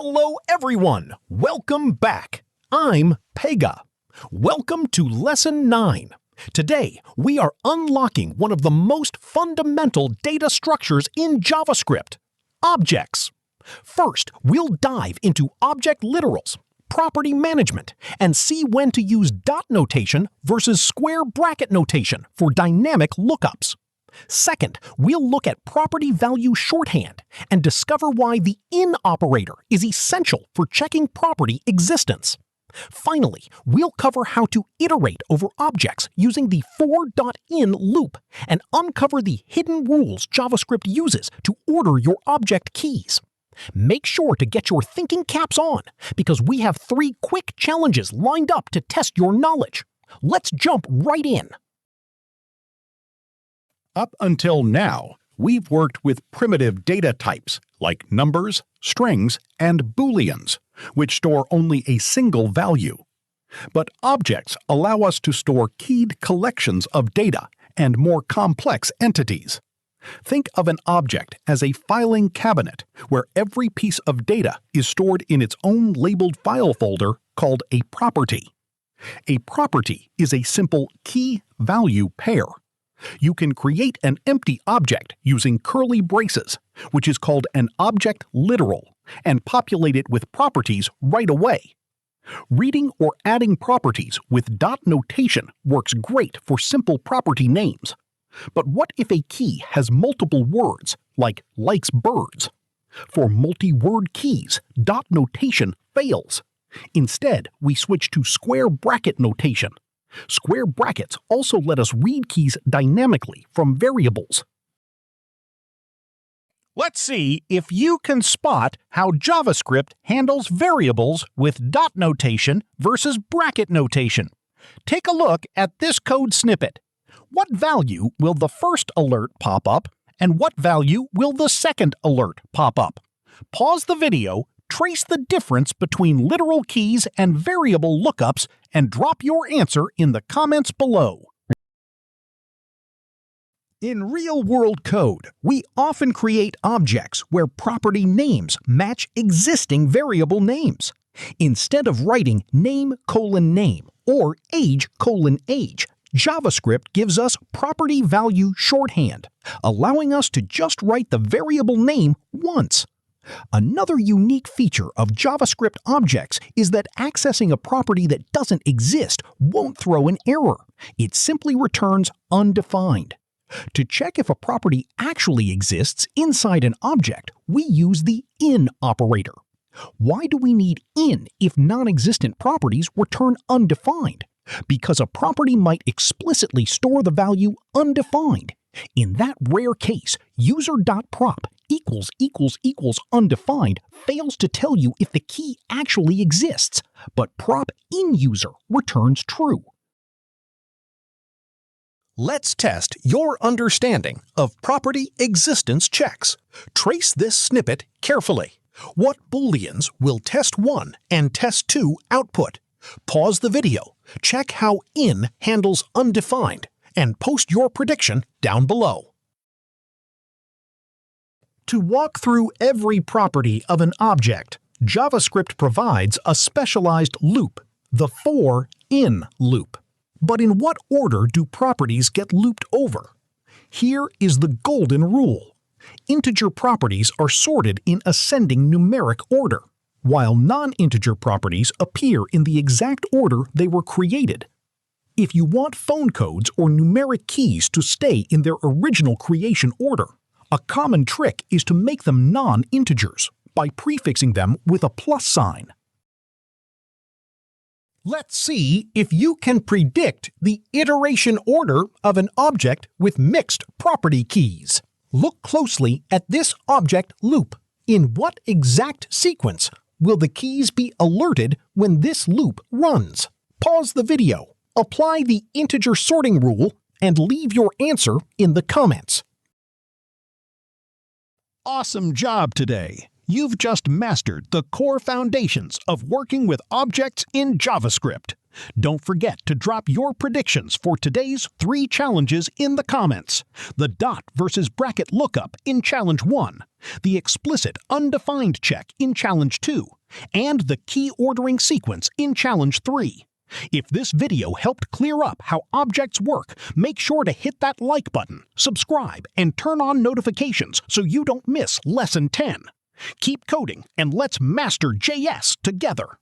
Hello everyone! Welcome back! I'm Pegah. Welcome to Lesson 9. Today, we are unlocking one of the most fundamental data structures in JavaScript, objects. First, we'll dive into object literals, property management, and see when to use dot notation versus square bracket notation for dynamic lookups. Second, we'll look at property value shorthand and discover why the in operator is essential for checking property existence. Finally, we'll cover how to iterate over objects using the for.in loop and uncover the hidden rules JavaScript uses to order your object keys. Make sure to get your thinking caps on, because we have 3 quick challenges lined up to test your knowledge. Let's jump right in. Up until now, we've worked with primitive data types like numbers, strings, and booleans, which store only a single value. But objects allow us to store keyed collections of data and more complex entities. Think of an object as a filing cabinet where every piece of data is stored in its own labeled file folder called a property. A property is a simple key-value pair. You can create an empty object using curly braces, which is called an object literal, and populate it with properties right away. Reading or adding properties with dot notation works great for simple property names. But what if a key has multiple words, like likes birds? For multi-word keys, dot notation fails. Instead, we switch to square bracket notation. Square brackets also let us read keys dynamically from variables. Let's see if you can spot how JavaScript handles variables with dot notation versus bracket notation. Take a look at this code snippet. What value will the first alert pop up, and what value will the second alert pop up? Pause the video, trace the difference between literal keys and variable lookups, and drop your answer in the comments below. In real-world code, we often create objects where property names match existing variable names. Instead of writing name:name or age:age, JavaScript gives us property value shorthand, allowing us to just write the variable name once. Another unique feature of JavaScript objects is that accessing a property that doesn't exist won't throw an error. It simply returns undefined. To check if a property actually exists inside an object, we use the in operator. Why do we need in if non-existent properties return undefined? Because a property might explicitly store the value undefined. In that rare case, user.prop == undefined fails to tell you if the key actually exists, but prop in user returns true. Let's test your understanding of property existence checks. Trace this snippet carefully. What booleans will test1 and test2 output? Pause the video, check how in handles undefined, and post your prediction down below. To walk through every property of an object, JavaScript provides a specialized loop, the for/in loop. But in what order do properties get looped over? Here is the golden rule. Integer properties are sorted in ascending numeric order, while non-integer properties appear in the exact order they were created. If you want phone codes or numeric keys to stay in their original creation order, a common trick is to make them non-integers by prefixing them with a plus sign. Let's see if you can predict the iteration order of an object with mixed property keys. Look closely at this object loop. In what exact sequence will the keys be alerted when this loop runs? Pause the video, apply the integer sorting rule, and leave your answer in the comments. Awesome job today! You've just mastered the core foundations of working with objects in JavaScript. Don't forget to drop your predictions for today's 3 challenges in the comments. The dot versus bracket lookup in Challenge 1, the explicit undefined check in Challenge 2, and the key ordering sequence in Challenge 3. If this video helped clear up how objects work, make sure to hit that like button, subscribe, and turn on notifications so you don't miss Lesson 10. Keep coding and let's master JS together.